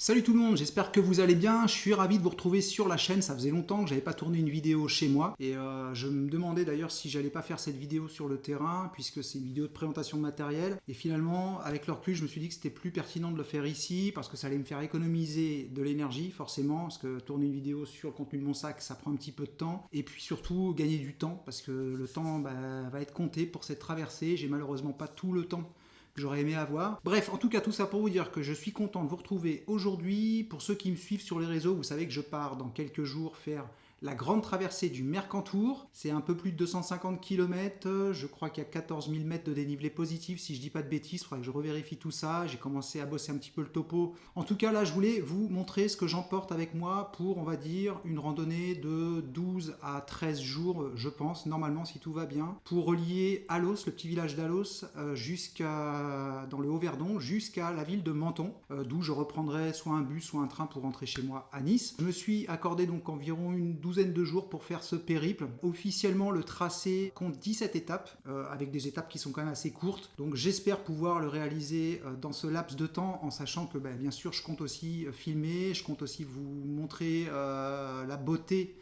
Salut tout le monde, j'espère que vous allez bien, je suis ravi de vous retrouver sur la chaîne, ça faisait longtemps que j'avais pas tourné une vidéo chez moi et je me demandais d'ailleurs si j'allais pas faire cette vidéo sur le terrain puisque c'est une vidéo de présentation de matériel et finalement avec le recul je me suis dit que c'était plus pertinent de le faire ici parce que ça allait me faire économiser de l'énergie forcément parce que tourner une vidéo sur le contenu de mon sac ça prend un petit peu de temps et puis surtout gagner du temps parce que le temps va être compté pour cette traversée, j'ai malheureusement pas tout le temps que j'aurais aimé avoir. Bref, en tout cas, tout ça pour vous dire que je suis content de vous retrouver aujourd'hui. Pour ceux qui me suivent sur les réseaux, vous savez que je pars dans quelques jours faire la grande traversée du Mercantour. C'est un peu plus de 250 km, je crois qu'il y a 14 000 mètres de dénivelé positif, si je dis pas de bêtises, il faudra que je revérifie tout ça. J'ai commencé à bosser un petit peu le topo. En tout cas, là, je voulais vous montrer ce que j'emporte avec moi pour, on va dire, une randonnée de 12 à 13 jours, je pense, normalement, si tout va bien, pour relier Alos, le petit village d'Alos, jusqu'à dans le Haut-Verdon, jusqu'à la ville de Menton, d'où je reprendrai soit un bus, soit un train pour rentrer chez moi à Nice. Je me suis accordé donc environ une douzaine de jours pour faire ce périple. Officiellement, le tracé compte 17 étapes, avec des étapes qui sont quand même assez courtes. Donc j'espère pouvoir le réaliser dans ce laps de temps, en sachant que bien sûr je compte aussi filmer, je compte aussi vous montrer la beauté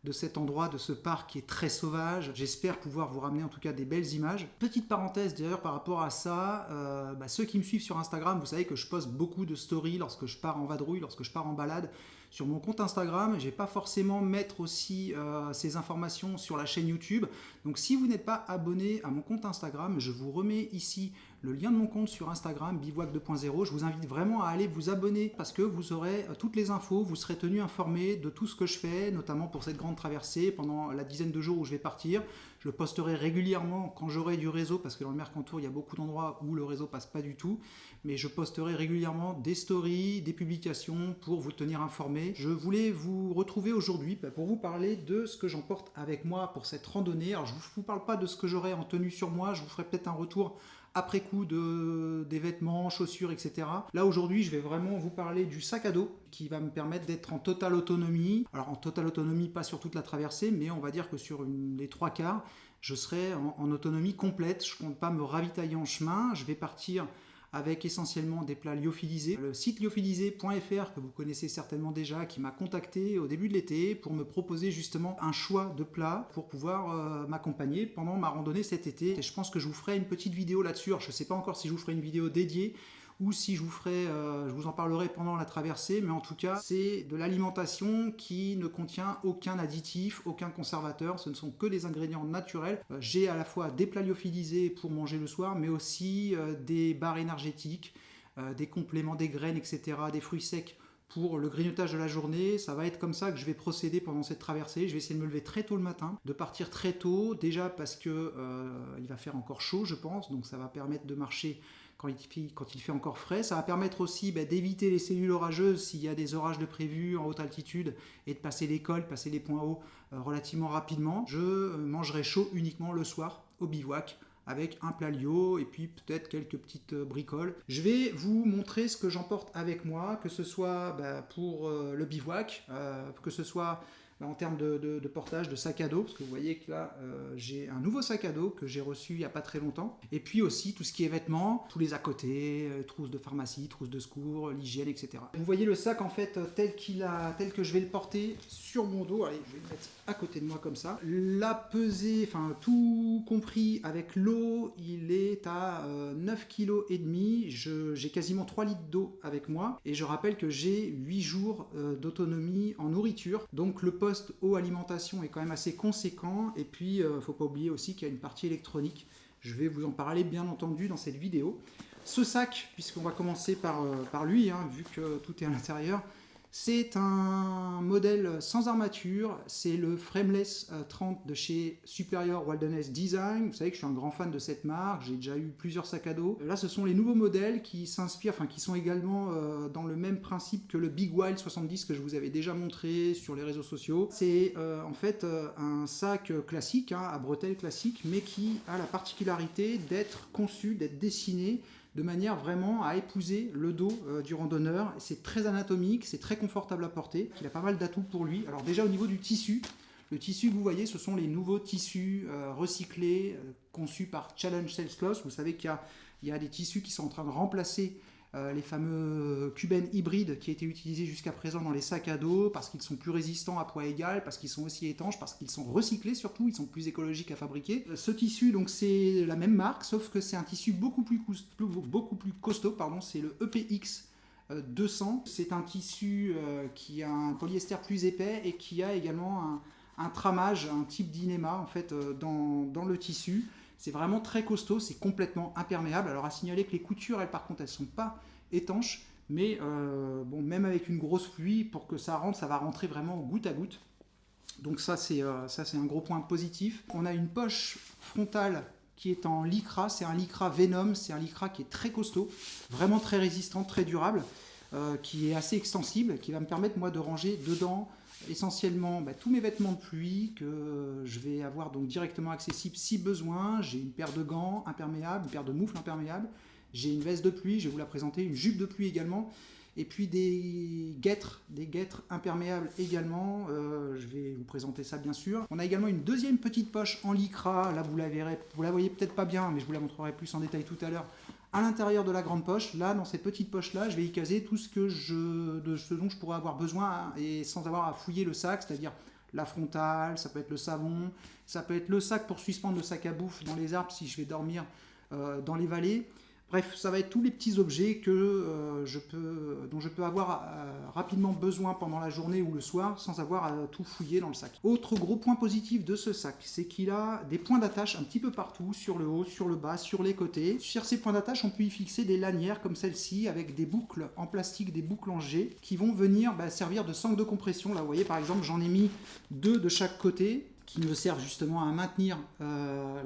de cet endroit, de ce parc qui est très sauvage. J'espère pouvoir vous ramener en tout cas des belles images. Petite parenthèse d'ailleurs par rapport à ça, ceux qui me suivent sur Instagram, vous savez que je poste beaucoup de stories lorsque je pars en vadrouille, lorsque je pars en balade. Sur mon compte Instagram, je vais pas forcément mettre aussi ces informations sur la chaîne YouTube. Donc si vous n'êtes pas abonné à mon compte Instagram, je vous remets ici le lien de mon compte sur Instagram, Bivouac 2.0. Je vous invite vraiment à aller vous abonner parce que vous aurez toutes les infos, vous serez tenu informé de tout ce que je fais, notamment pour cette grande traversée pendant la dizaine de jours où je vais partir. Je posterai régulièrement quand j'aurai du réseau parce que dans le Mercantour, il y a beaucoup d'endroits où le réseau passe pas du tout. Mais je posterai régulièrement des stories, des publications pour vous tenir informé. Je voulais vous retrouver aujourd'hui pour vous parler de ce que j'emporte avec moi pour cette randonnée. Alors je ne vous parle pas de ce que j'aurai en tenue sur moi, je vous ferai peut-être un retour après coup des vêtements, chaussures, etc. Là aujourd'hui je vais vraiment vous parler du sac à dos qui va me permettre d'être en totale autonomie. Alors en totale autonomie, pas sur toute la traversée, mais on va dire que sur les trois quarts, je serai en autonomie complète. Je ne compte pas me ravitailler en chemin, je vais partir avec essentiellement des plats lyophilisés. Le site lyophilisé.fr que vous connaissez certainement déjà, qui m'a contacté au début de l'été pour me proposer justement un choix de plats pour pouvoir m'accompagner pendant ma randonnée cet été. Et je pense que je vous ferai une petite vidéo là-dessus. Je ne sais pas encore si je vous ferai une vidéo dédiée ou si je vous en parlerai pendant la traversée, mais en tout cas, c'est de l'alimentation qui ne contient aucun additif, aucun conservateur, ce ne sont que des ingrédients naturels. J'ai à la fois des plats lyophilisés pour manger le soir, mais aussi des barres énergétiques, des compléments, des graines, etc., des fruits secs pour le grignotage de la journée. Ça va être comme ça que je vais procéder pendant cette traversée. Je vais essayer de me lever très tôt le matin, de partir très tôt, déjà parce que il va faire encore chaud, je pense, donc ça va permettre de marcher quand il fait encore frais. Ça va permettre aussi d'éviter les cellules orageuses s'il y a des orages de prévus en haute altitude et de passer les cols, passer les points hauts relativement rapidement. Je mangerai chaud uniquement le soir au bivouac avec un plat lyo et puis peut-être quelques petites bricoles. Je vais vous montrer ce que j'emporte avec moi, que ce soit pour le bivouac, que ce soit en termes de portage, de sac à dos, parce que vous voyez que là, j'ai un nouveau sac à dos que j'ai reçu il n'y a pas très longtemps. Et puis aussi tout ce qui est vêtements, tous les à côté, trousses de pharmacie, trousses de secours, l'hygiène, etc. Vous voyez le sac en fait tel que je vais le porter sur mon dos. Allez, je vais le mettre à côté de moi comme ça. La pesée, enfin tout compris avec l'eau, il est à 9,5 kg. J'ai quasiment 3 litres d'eau avec moi. Et je rappelle que j'ai 8 jours d'autonomie en nourriture. Donc le poste eau alimentation est quand même assez conséquent. Et puis, il ne faut pas oublier aussi qu'il y a une partie électronique. Je vais vous en parler bien entendu dans cette vidéo. Ce sac, puisqu'on va commencer par lui, vu que tout est à l'intérieur, c'est un modèle sans armature, c'est le Frameless 30 de chez Superior Wilderness Design. Vous savez que je suis un grand fan de cette marque, j'ai déjà eu plusieurs sacs à dos. Là, ce sont les nouveaux modèles qui s'inspirent, qui sont également dans le même principe que le Big Wild 70 que je vous avais déjà montré sur les réseaux sociaux. C'est en fait un sac classique, à bretelles classiques, mais qui a la particularité d'être conçu, d'être dessiné de manière vraiment à épouser le dos du randonneur. C'est très anatomique, c'est très confortable à porter, il a pas mal d'atouts pour lui. Alors déjà au niveau du tissu, le tissu que vous voyez, ce sont les nouveaux tissus recyclés, conçus par Challenge Sales Cloth. Vous savez qu'il y a des tissus qui sont en train de remplacer les fameux Cuben hybrides qui étaient utilisés jusqu'à présent dans les sacs à dos, parce qu'ils sont plus résistants à poids égal, parce qu'ils sont aussi étanches, parce qu'ils sont recyclés surtout, ils sont plus écologiques à fabriquer. Ce tissu, donc c'est la même marque, sauf que c'est un tissu beaucoup plus costaud, c'est le EPX 200. C'est un tissu qui a un polyester plus épais et qui a également un tramage, un type d'inéma en fait dans le tissu. C'est vraiment très costaud, c'est complètement imperméable. Alors à signaler que les coutures, elles par contre, elles ne sont pas étanches, mais bon, même avec une grosse pluie, pour que ça rentre, ça va rentrer vraiment goutte à goutte. Donc ça c'est un gros point positif. On a une poche frontale qui est en lycra, c'est un lycra Venom, c'est un lycra qui est très costaud, vraiment très résistant, très durable, qui est assez extensible, qui va me permettre moi de ranger dedans essentiellement tous mes vêtements de pluie que je vais avoir donc directement accessibles si besoin. J'ai une paire de gants imperméables, une paire de moufles imperméables, j'ai une veste de pluie, je vais vous la présenter, une jupe de pluie également, et puis des guêtres imperméables également, je vais vous présenter ça bien sûr. On a également une deuxième petite poche en lycra, là vous la voyez peut-être pas bien, mais je vous la montrerai plus en détail tout à l'heure. À l'intérieur de la grande poche, là dans cette petite poche là, je vais y caser tout ce dont je pourrais avoir besoin et sans avoir à fouiller le sac, c'est-à-dire la frontale, ça peut être le savon, ça peut être le sac pour suspendre le sac à bouffe dans les arbres si je vais dormir dans les vallées. Bref, ça va être tous les petits objets dont je peux avoir rapidement besoin pendant la journée ou le soir sans avoir à tout fouiller dans le sac. Autre gros point positif de ce sac, c'est qu'il a des points d'attache un petit peu partout, sur le haut, sur le bas, sur les côtés. Sur ces points d'attache, on peut y fixer des lanières comme celle-ci avec des boucles en plastique, des boucles en G qui vont venir servir de sangle de compression. Là, vous voyez par exemple, j'en ai mis 2 de chaque côté, qui me servent justement à maintenir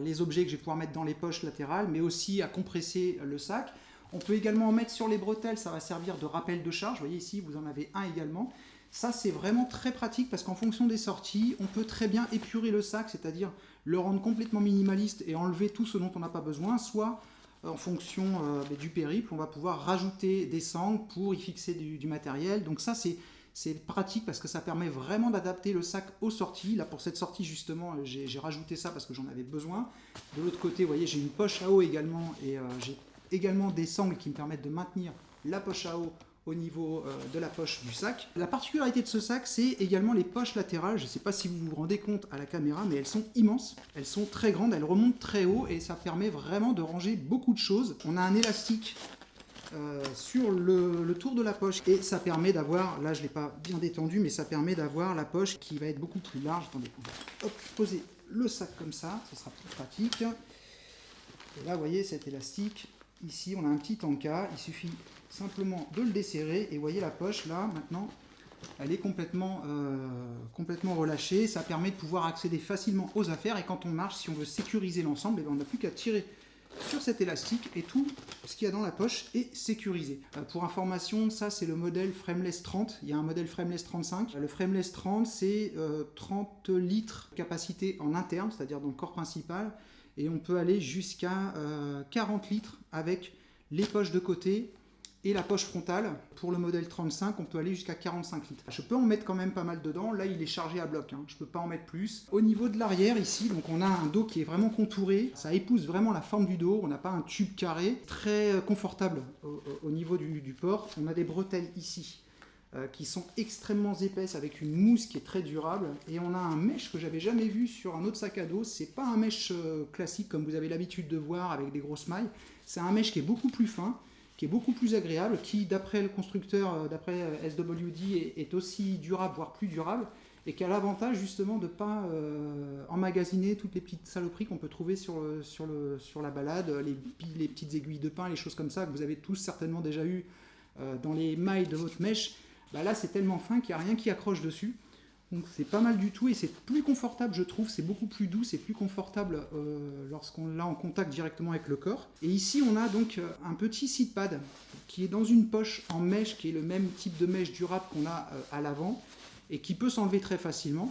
les objets que je vais pouvoir mettre dans les poches latérales, mais aussi à compresser le sac. On peut également en mettre sur les bretelles, ça va servir de rappel de charge. Vous voyez ici, vous en avez un également. Ça, c'est vraiment très pratique parce qu'en fonction des sorties, on peut très bien épurer le sac, c'est-à-dire le rendre complètement minimaliste et enlever tout ce dont on n'a pas besoin, soit en fonction du périple, on va pouvoir rajouter des sangles pour y fixer du matériel. Donc ça, c'est pratique parce que ça permet vraiment d'adapter le sac aux sorties. Là, pour cette sortie, justement, j'ai rajouté ça parce que j'en avais besoin. De l'autre côté, vous voyez, j'ai une poche à eau également et j'ai également des sangles qui me permettent de maintenir la poche à eau au niveau de la poche du sac. La particularité de ce sac, c'est également les poches latérales. Je ne sais pas si vous vous rendez compte à la caméra, mais elles sont immenses. Elles sont très grandes, elles remontent très haut et ça permet vraiment de ranger beaucoup de choses. On a un élastique sur le tour de la poche et ça permet d'avoir, là je ne l'ai pas bien détendu, mais ça permet d'avoir la poche qui va être beaucoup plus large. Attendez, on va poser le sac comme ça sera plus pratique. Et là vous voyez cet élastique, ici on a un petit tanka, il suffit simplement de le desserrer et vous voyez la poche là maintenant elle est complètement relâchée. Ça permet de pouvoir accéder facilement aux affaires et quand on marche, si on veut sécuriser l'ensemble, on n'a plus qu'à tirer sur cet élastique et tout ce qu'il y a dans la poche est sécurisé. Pour information, ça c'est le modèle Frameless 30, il y a un modèle Frameless 35. Le Frameless 30 c'est 30 litres de capacité en interne, c'est-à-dire dans le corps principal, et on peut aller jusqu'à 40 litres avec les poches de côté et la poche frontale. Pour le modèle 35, on peut aller jusqu'à 45 litres. Je peux en mettre quand même pas mal dedans. Là, il est chargé à bloc, je peux pas en mettre plus. Au niveau de l'arrière, ici, donc on a un dos qui est vraiment contouré. Ça épouse vraiment la forme du dos. On n'a pas un tube carré. Très confortable au niveau du port. On a des bretelles ici qui sont extrêmement épaisses avec une mousse qui est très durable. Et on a un mèche que j'avais jamais vu sur un autre sac à dos. C'est pas un mèche classique comme vous avez l'habitude de voir avec des grosses mailles. C'est un mèche qui est beaucoup plus fin, qui est beaucoup plus agréable, qui d'après le constructeur, d'après SWD, est aussi durable, voire plus durable, et qui a l'avantage justement de ne pas emmagasiner toutes les petites saloperies qu'on peut trouver sur la balade, les petites aiguilles de pin, les choses comme ça que vous avez tous certainement déjà eu dans les mailles de votre mèche. Là c'est tellement fin qu'il n'y a rien qui accroche dessus. Donc c'est pas mal du tout et c'est plus confortable je trouve, c'est beaucoup plus doux, c'est plus confortable lorsqu'on l'a en contact directement avec le corps. Et ici on a donc un petit seat pad qui est dans une poche en mèche qui est le même type de mèche durable qu'on a à l'avant et qui peut s'enlever très facilement.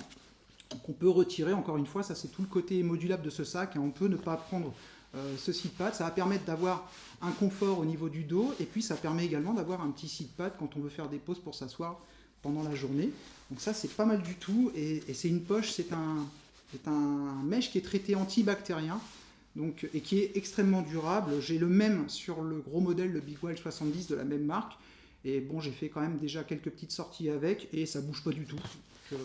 Donc on peut retirer, encore une fois, ça c'est tout le côté modulable de ce sac, on peut ne pas prendre ce seat pad, ça va permettre d'avoir un confort au niveau du dos et puis ça permet également d'avoir un petit seat pad quand on veut faire des pauses pour s'asseoir pendant la journée. Donc ça c'est pas mal du tout et c'est une poche, c'est un mèche qui est traité antibactérien. donc, et qui est extrêmement durable. J'ai le même sur le gros modèle, le Big Well 70 de la même marque. Et bon, j'ai fait quand même déjà quelques petites sorties avec et ça bouge pas du tout. Donc,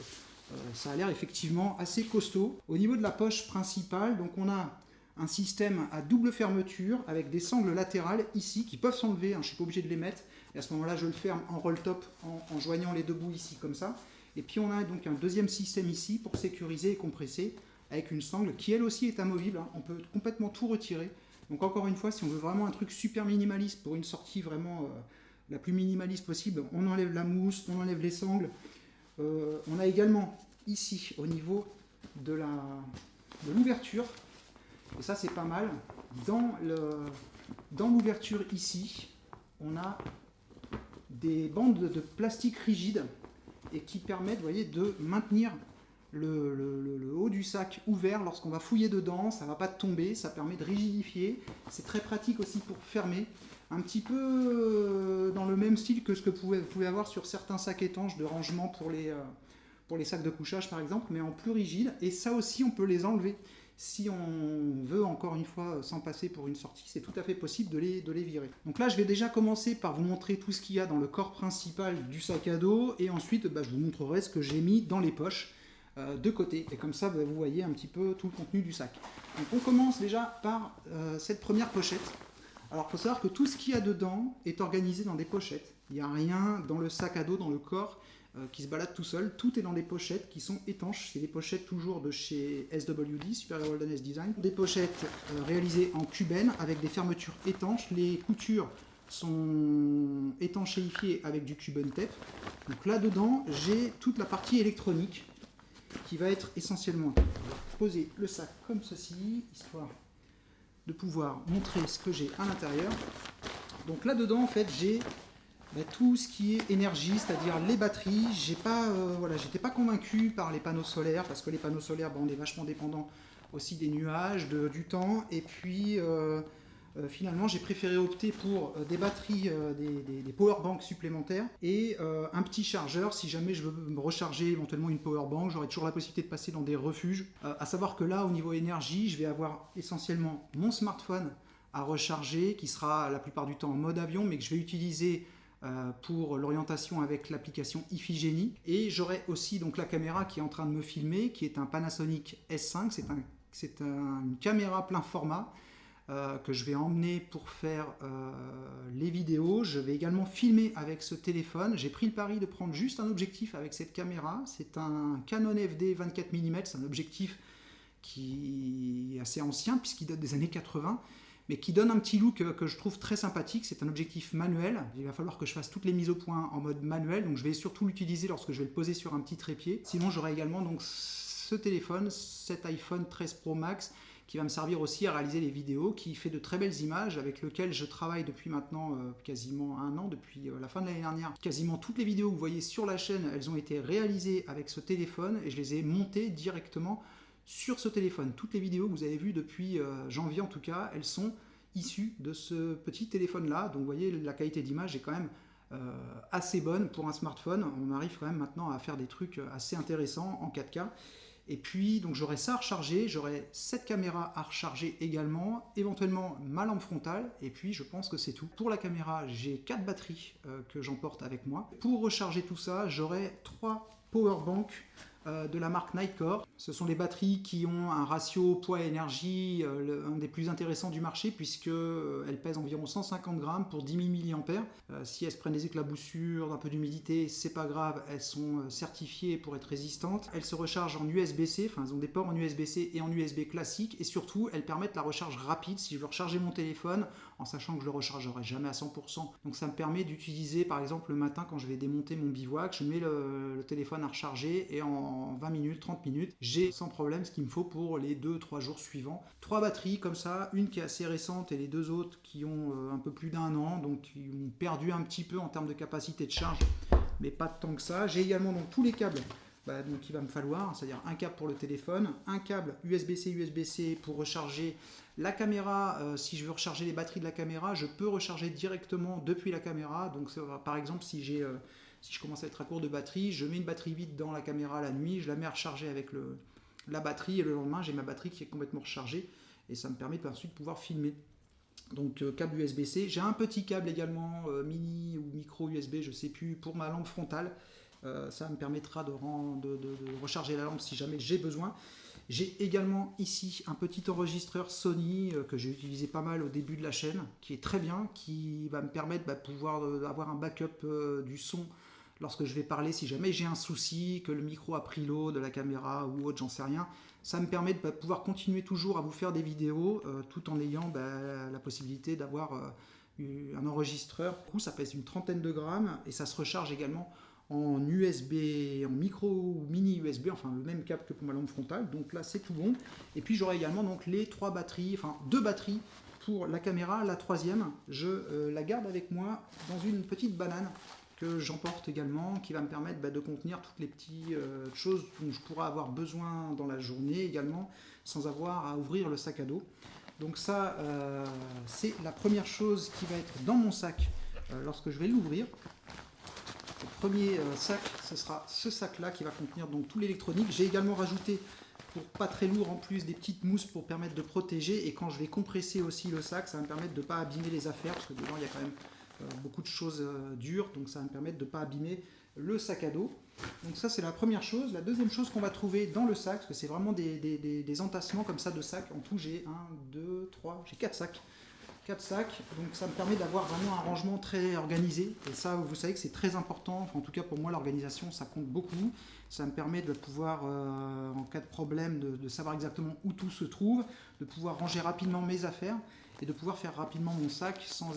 ça a l'air effectivement assez costaud. Au niveau de la poche principale, donc on a un système à double fermeture avec des sangles latérales ici qui peuvent s'enlever, hein, je ne suis pas obligé de les mettre. Et à ce moment-là, je le ferme en roll-top en joignant les deux bouts ici comme ça. Et puis on a donc un deuxième système ici pour sécuriser et compresser avec une sangle qui elle aussi est amovible. Hein. On peut complètement tout retirer. Donc encore une fois, si on veut vraiment un truc super minimaliste pour une sortie vraiment la plus minimaliste possible, on enlève la mousse, on enlève les sangles. On a également ici au niveau de l'ouverture, et ça c'est pas mal, dans l'ouverture ici, on a des bandes de plastique rigide et qui permettent, vous voyez, de maintenir le haut du sac ouvert lorsqu'on va fouiller dedans, ça ne va pas tomber, ça permet de rigidifier, c'est très pratique aussi pour fermer, un petit peu dans le même style que ce que vous pouvez avoir sur certains sacs étanches de rangement pour les sacs de couchage par exemple, mais en plus rigide, et ça aussi on peut les enlever. Si on veut encore une fois s'en passer pour une sortie, c'est tout à fait possible de les virer. Donc là je vais déjà commencer par vous montrer tout ce qu'il y a dans le corps principal du sac à dos, et ensuite je vous montrerai ce que j'ai mis dans les poches de côté, et comme ça vous voyez un petit peu tout le contenu du sac. Donc on commence déjà par cette première pochette. Alors il faut savoir que tout ce qu'il y a dedans est organisé dans des pochettes. Il n'y a rien dans le sac à dos, dans le corps, qui se balade tout seul. Tout est dans des pochettes qui sont étanches. C'est des pochettes toujours de chez SWD, Superior Wilderness Design. Des pochettes réalisées en cubène avec des fermetures étanches. Les coutures sont étanchéifiées avec du cuben tape. Donc là-dedans, j'ai toute la partie électronique qui va être essentiellement... Je vais poser le sac comme ceci, histoire de pouvoir montrer ce que j'ai à l'intérieur. Donc là-dedans, en fait, j'ai tout ce qui est énergie, c'est-à-dire les batteries. J'étais pas convaincu par les panneaux solaires, parce que les panneaux solaires, on est vachement dépendant aussi des nuages, du temps, et puis finalement j'ai préféré opter pour des batteries, des powerbanks supplémentaires, et un petit chargeur si jamais je veux me recharger éventuellement une powerbank. J'aurai toujours la possibilité de passer dans des refuges. À savoir que là, au niveau énergie, je vais avoir essentiellement mon smartphone à recharger, qui sera la plupart du temps en mode avion, mais que je vais utiliser pour l'orientation avec l'application Iphigénie. Et j'aurai aussi donc la caméra qui est en train de me filmer, qui est un Panasonic S5. C'est une caméra plein format que je vais emmener pour faire les vidéos. Je vais également filmer avec ce téléphone. J'ai pris le pari de prendre juste un objectif avec cette caméra. C'est un Canon FD 24 mm. C'est un objectif qui est assez ancien puisqu'il date des années 80. Mais qui donne un petit look que je trouve très sympathique. C'est un objectif manuel. Il va falloir que je fasse toutes les mises au point en mode manuel, donc je vais surtout l'utiliser lorsque je vais le poser sur un petit trépied. Sinon, j'aurai également donc ce téléphone, cet iPhone 13 Pro Max, qui va me servir aussi à réaliser les vidéos, qui fait de très belles images, avec lequel je travaille depuis maintenant quasiment un an, depuis la fin de l'année dernière. Quasiment toutes les vidéos que vous voyez sur la chaîne, elles ont été réalisées avec ce téléphone, et je les ai montées directement sur ce téléphone. Toutes les vidéos que vous avez vues depuis janvier en tout cas, elles sont issues de ce petit téléphone là. Donc vous voyez, la qualité d'image est quand même assez bonne pour un smartphone. On arrive quand même maintenant à faire des trucs assez intéressants en 4K. Et puis donc j'aurai ça à recharger, j'aurai cette caméra à recharger également, éventuellement ma lampe frontale, et puis je pense que c'est tout. Pour la caméra, j'ai 4 batteries que j'emporte avec moi. Pour recharger tout ça, j'aurai 3 powerbanks de la marque Nitecore. Ce sont des batteries qui ont un ratio poids-énergie un des plus intéressants du marché, puisqu'elles pèsent environ 150 grammes pour 10 000 mAh. Si elles se prennent des éclaboussures, un peu d'humidité, c'est pas grave, elles sont certifiées pour être résistantes. Elles se rechargent en USB-C, enfin elles ont des ports en USB-C et en USB classique, et surtout elles permettent la recharge rapide si je veux recharger mon téléphone, en sachant que je le rechargerai jamais à 100%. Donc ça me permet d'utiliser par exemple le matin quand je vais démonter mon bivouac, je mets le téléphone à recharger et en 20 minutes, 30 minutes, j'ai sans problème ce qu'il me faut pour les 2-3 jours suivants. 3 batteries comme ça, une qui est assez récente et les 2 autres qui ont un peu plus d'1 an, donc ils ont perdu un petit peu en termes de capacité de charge, mais pas tant que ça. J'ai également donc tous les câbles donc il va me falloir, c'est-à-dire un câble pour le téléphone, un câble USB-C pour recharger la caméra. Si je veux recharger les batteries de la caméra, je peux recharger directement depuis la caméra. Donc par exemple, si je commence à être à court de batterie, je mets une batterie vide dans la caméra la nuit, je la mets à recharger avec la batterie, et le lendemain j'ai ma batterie qui est complètement rechargée et ça me permet ensuite de pouvoir filmer. Donc câble USB-C. J'ai un petit câble également mini ou micro USB, je sais plus, pour ma lampe frontale. Ça me permettra de recharger la lampe si jamais j'ai besoin. J'ai également ici un petit enregistreur Sony que j'ai utilisé pas mal au début de la chaîne, qui est très bien, qui va me permettre de pouvoir avoir un backup du son lorsque je vais parler, si jamais j'ai un souci, que le micro a pris l'eau de la caméra ou autre, j'en sais rien. Ça me permet de pouvoir continuer toujours à vous faire des vidéos tout en ayant la possibilité d'avoir un enregistreur. Du coup, ça pèse une trentaine de grammes et ça se recharge également en USB, en micro ou mini USB, enfin le même câble que pour ma lampe frontale. Donc là, c'est tout bon. Et puis j'aurai également donc les 3 batteries, enfin 2 batteries pour la caméra. La troisième, je la garde avec moi dans une petite banane que j'emporte également, qui va me permettre de contenir toutes les petites choses dont je pourrais avoir besoin dans la journée également, sans avoir à ouvrir le sac à dos. Donc ça, c'est la première chose qui va être dans mon sac lorsque je vais l'ouvrir. Le premier sac, ce sera ce sac-là qui va contenir donc tout l'électronique. J'ai également rajouté, pour pas très lourd en plus, des petites mousses pour permettre de protéger. Et quand je vais compresser aussi le sac, ça va me permettre de ne pas abîmer les affaires, parce que dedans il y a quand même beaucoup de choses dures, donc ça va me permettre de ne pas abîmer le sac à dos. Donc ça, c'est la première chose. La deuxième chose qu'on va trouver dans le sac, parce que c'est vraiment des entassements comme ça de sacs. En tout, j'ai 1, 2, 3, j'ai 4 sacs. 4 sacs, donc ça me permet d'avoir vraiment un rangement très organisé, et ça vous savez que c'est très important, enfin, en tout cas pour moi l'organisation ça compte beaucoup, ça me permet de pouvoir en cas de problème de savoir exactement où tout se trouve, de pouvoir ranger rapidement mes affaires et de pouvoir faire rapidement mon sac sans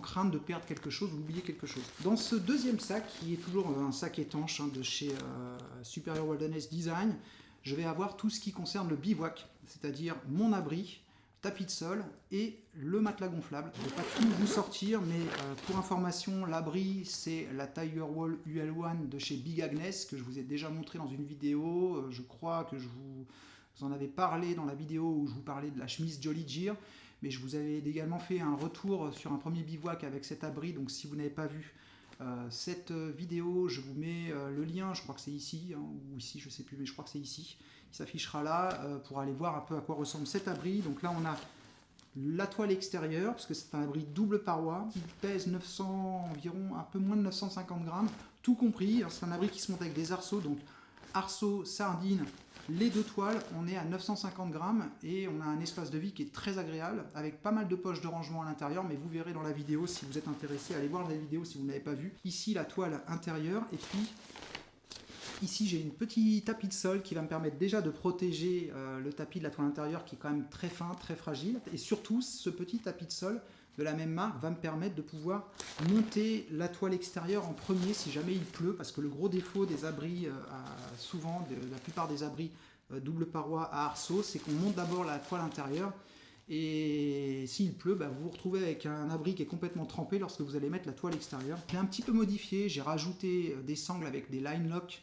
crainte de perdre quelque chose ou d'oublier quelque chose. Dans ce deuxième sac, qui est toujours un sac étanche de chez Superior Wilderness Design, je vais avoir tout ce qui concerne le bivouac, c'est-à-dire mon abri, tapis de sol et le matelas gonflable. Je ne vais pas tout vous sortir, mais pour information, l'abri c'est la Tigerwall UL1 de chez Big Agnes, que je vous ai déjà montré dans une vidéo. Je crois que je vous en avais parlé dans la vidéo où je vous parlais de la chemise Jolly Gear, mais je vous avais également fait un retour sur un premier bivouac avec cet abri, donc si vous n'avez pas vu cette vidéo, je vous mets le lien, je crois que c'est ici, ou ici, je ne sais plus, mais je crois que c'est ici, qui s'affichera là, pour aller voir un peu à quoi ressemble cet abri. Donc là, on a la toile extérieure, parce que c'est un abri double paroi, qui pèse 900, environ un peu moins de 950 grammes, tout compris. C'est un abri qui se monte avec des arceaux, donc arceaux, sardines, les 2 toiles, on est à 950 grammes et on a un espace de vie qui est très agréable, avec pas mal de poches de rangement à l'intérieur, mais vous verrez dans la vidéo si vous êtes intéressé, allez voir la vidéo si vous ne l'avez pas vue. Ici, la toile intérieure, et puis ici j'ai une petite tapis de sol qui va me permettre déjà de protéger le tapis de la toile intérieure qui est quand même très fin, très fragile. Et surtout, ce petit tapis de sol de la même marque va me permettre de pouvoir monter la toile extérieure en premier si jamais il pleut, parce que le gros défaut des abris, souvent de la plupart des abris double paroi à arceaux, c'est qu'on monte d'abord la toile intérieure. Et s'il pleut, vous vous retrouvez avec un abri qui est complètement trempé lorsque vous allez mettre la toile extérieure. J'ai un petit peu modifié, j'ai rajouté des sangles avec des line lock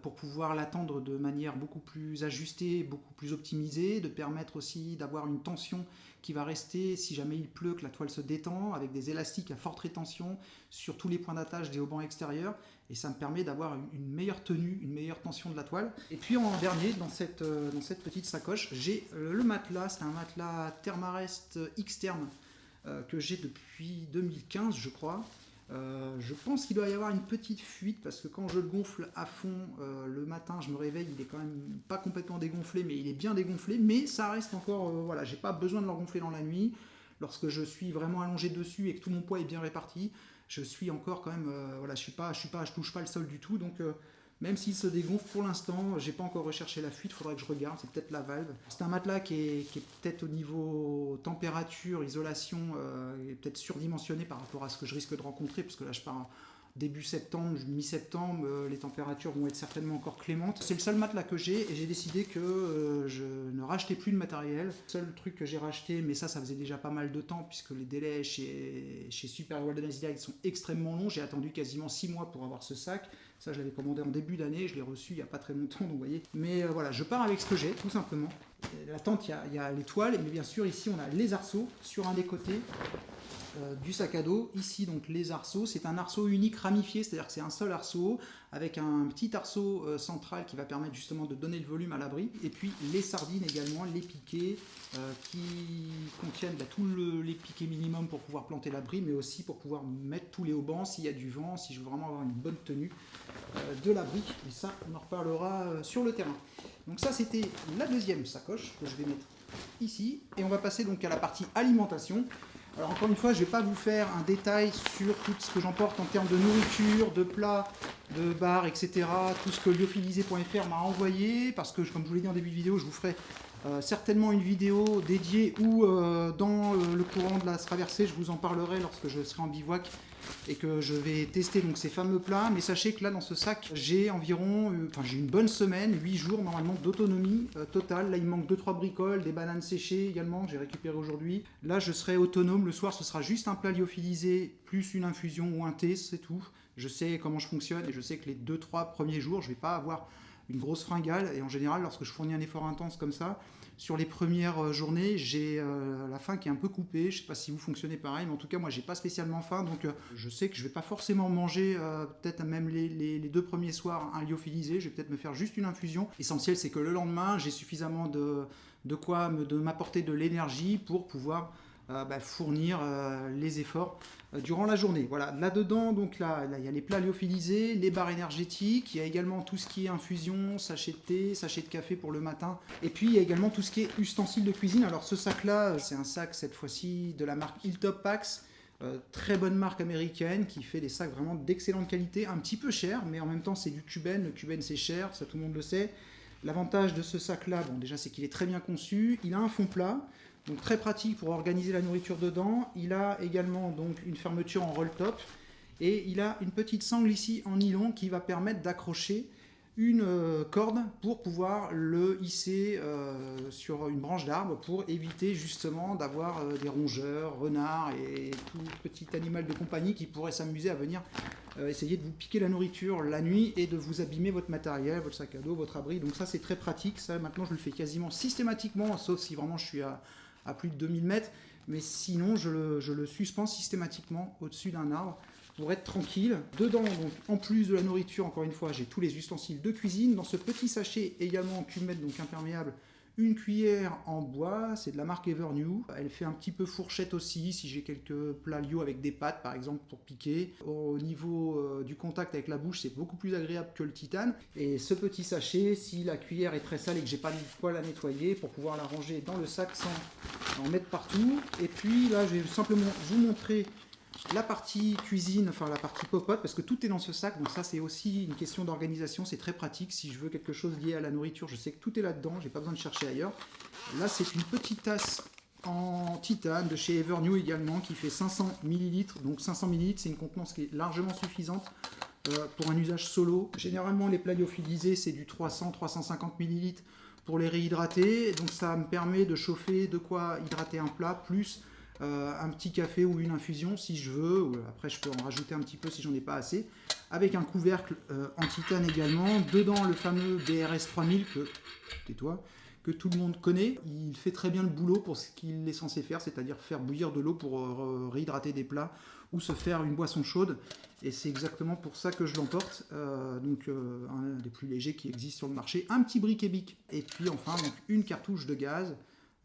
pour pouvoir l'attendre de manière beaucoup plus ajustée, beaucoup plus optimisée, de permettre aussi d'avoir une tension qui va rester si jamais il pleut, que la toile se détend, avec des élastiques à forte rétention sur tous les points d'attache des haubans extérieurs, et ça me permet d'avoir une meilleure tenue, une meilleure tension de la toile. Et puis en dernier, dans cette petite sacoche, j'ai le matelas, c'est un matelas Thermarest X-Term que j'ai depuis 2015 je crois. Je pense qu'il doit y avoir une petite fuite parce que quand je le gonfle à fond le matin, je me réveille, il est quand même pas complètement dégonflé, mais il est bien dégonflé, mais ça reste encore, voilà, j'ai pas besoin de le gonfler dans la nuit. Lorsque je suis vraiment allongé dessus et que tout mon poids est bien réparti, je suis encore quand même, voilà, je touche pas le sol du tout, donc même s'il se dégonfle pour l'instant, j'ai pas encore recherché la fuite, il faudrait que je regarde, c'est peut-être la valve. C'est un matelas qui est peut-être au niveau température, isolation, peut-être surdimensionné par rapport à ce que je risque de rencontrer, parce que là je pars début septembre, mi-septembre, les températures vont être certainement encore clémentes. C'est le seul matelas que j'ai et j'ai décidé que je ne rachetais plus de matériel. Le seul truc que j'ai racheté, mais ça faisait déjà pas mal de temps puisque les délais chez Superior Wilderness Design sont extrêmement longs. J'ai attendu quasiment 6 mois pour avoir ce sac. Ça, je l'avais commandé en début d'année, je l'ai reçu il n'y a pas très longtemps, donc vous voyez. Mais voilà, je pars avec ce que j'ai, tout simplement. La tente, il y a les toiles, mais bien sûr, ici, on a les arceaux sur un des côtés. du sac à dos. Ici donc les arceaux, c'est un arceau unique ramifié, c'est-à-dire que c'est un seul arceau avec un petit arceau central qui va permettre justement de donner le volume à l'abri. Et puis les sardines également, les piquets qui contiennent tous les piquets minimum pour pouvoir planter l'abri, mais aussi pour pouvoir mettre tous les haubans s'il y a du vent, si je veux vraiment avoir une bonne tenue de l'abri. Et ça, on en reparlera sur le terrain. Donc ça, c'était la deuxième sacoche que je vais mettre ici. Et on va passer donc à la partie alimentation. Alors encore une fois, je ne vais pas vous faire un détail sur tout ce que j'emporte en termes de nourriture, de plats, de bars, etc. Tout ce que lyophilisé.fr m'a envoyé, parce que comme je vous l'ai dit en début de vidéo, je vous ferai certainement une vidéo dédiée où dans le courant de la traversée, je vous en parlerai lorsque je serai en bivouac et que je vais tester donc ces fameux plats. Mais sachez que là dans ce sac, j'ai environ, j'ai une bonne semaine, 8 jours normalement d'autonomie totale. Là il me manque 2-3 bricoles, des bananes séchées également que j'ai récupérées aujourd'hui. Là je serai autonome, le soir ce sera juste un plat lyophilisé plus une infusion ou un thé, c'est tout. Je sais comment je fonctionne et je sais que les 2-3 premiers jours, je ne vais pas avoir une grosse fringale, et en général lorsque je fournis un effort intense comme ça, sur les premières journées, j'ai la faim qui est un peu coupée. Je ne sais pas si vous fonctionnez pareil, mais en tout cas moi j'ai pas spécialement faim, donc je sais que je vais pas forcément manger peut-être même les 2 premiers soirs un lyophilisé. Je vais peut-être me faire juste une infusion. L'essentiel c'est que le lendemain j'ai suffisamment de quoi m'apporter de l'énergie pour pouvoir fournir les efforts durant la journée. Voilà, là-dedans, donc là, il y a les plats lyophilisés, les barres énergétiques, il y a également tout ce qui est infusion, sachet de thé, sachet de café pour le matin, et puis il y a également tout ce qui est ustensiles de cuisine. Alors ce sac-là, c'est un sac cette fois-ci de la marque Hilltop Packs, très bonne marque américaine qui fait des sacs vraiment d'excellente qualité, un petit peu cher, mais en même temps c'est du Cuben, le Cuben c'est cher, ça tout le monde le sait. L'avantage de ce sac-là, bon déjà c'est qu'il est très bien conçu, il a un fond plat, donc très pratique pour organiser la nourriture dedans. Il a également donc une fermeture en roll-top et il a une petite sangle ici en nylon qui va permettre d'accrocher une corde pour pouvoir le hisser sur une branche d'arbre pour éviter justement d'avoir des rongeurs, renards et tout petit animal de compagnie qui pourrait s'amuser à venir essayer de vous piquer la nourriture la nuit et de vous abîmer votre matériel, votre sac à dos, votre abri. Donc ça c'est très pratique, ça maintenant je le fais quasiment systématiquement, sauf si vraiment je suis à plus de 2000 mètres, mais sinon je le suspends systématiquement au-dessus d'un arbre pour être tranquille. Dedans, donc, en plus de la nourriture, encore une fois, j'ai tous les ustensiles de cuisine. Dans ce petit sachet également en cumètre, donc imperméable, une cuillère en bois, c'est de la marque Evernew. Elle fait un petit peu fourchette aussi, si j'ai quelques plats lyo avec des pâtes par exemple pour piquer. Au niveau du contact avec la bouche, c'est beaucoup plus agréable que le titane. Et ce petit sachet, si la cuillère est très sale et que j'ai pas de poil à nettoyer, pour pouvoir la ranger dans le sac sans en mettre partout. Et puis là, je vais simplement vous montrer la partie cuisine, enfin la partie popote, parce que tout est dans ce sac, donc ça c'est aussi une question d'organisation, c'est très pratique. Si je veux quelque chose lié à la nourriture, je sais que tout est là-dedans, j'ai pas besoin de chercher ailleurs. Là c'est une petite tasse en titane de chez Evernew également, qui fait 500 ml, donc 500 ml c'est une contenance qui est largement suffisante pour un usage solo. Généralement les plats lyophilisés c'est du 300-350 ml pour les réhydrater, donc ça me permet de chauffer de quoi hydrater un plat, plus un petit café ou une infusion si je veux, ou après je peux en rajouter un petit peu si j'en ai pas assez, avec un couvercle en titane également, dedans le fameux BRS 3000 que tout le monde connaît. Il fait très bien le boulot pour ce qu'il est censé faire, c'est-à-dire faire bouillir de l'eau pour réhydrater des plats ou se faire une boisson chaude, et c'est exactement pour ça que je l'emporte. Donc un des plus légers qui existe sur le marché, un petit briquet-bic, et puis enfin donc, une cartouche de gaz.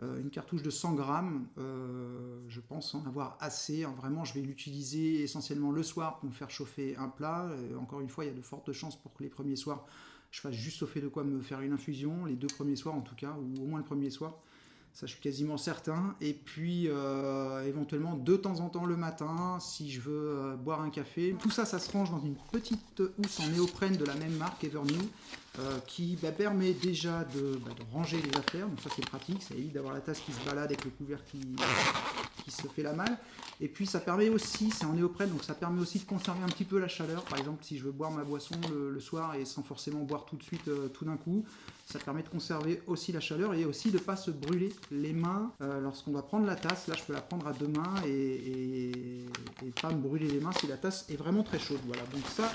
Une cartouche de 100 grammes, je pense en avoir assez. Vraiment, je vais l'utiliser essentiellement le soir pour me faire chauffer un plat. Encore une fois, il y a de fortes chances pour que les premiers soirs, je fasse juste chauffer de quoi me faire une infusion. Les 2 premiers soirs en tout cas, ou au moins le premier soir. Ça, je suis quasiment certain. Et puis, éventuellement, de temps en temps le matin, si je veux boire un café. Tout ça, ça se range dans une petite housse en néoprène de la même marque, Evernew, qui permet déjà de ranger les affaires. Donc ça, c'est pratique. Ça évite d'avoir la tasse qui se balade avec le couvercle qui se fait la malle. Et puis, ça permet aussi, c'est en néoprène, donc ça permet aussi de conserver un petit peu la chaleur. Par exemple, si je veux boire ma boisson le soir et sans forcément boire tout de suite, tout d'un coup, ça permet de conserver aussi la chaleur et aussi de ne pas se brûler les mains lorsqu'on va prendre la tasse. Là, je peux la prendre à 2 mains et pas me brûler les mains si la tasse est vraiment très chaude. Voilà, donc ça,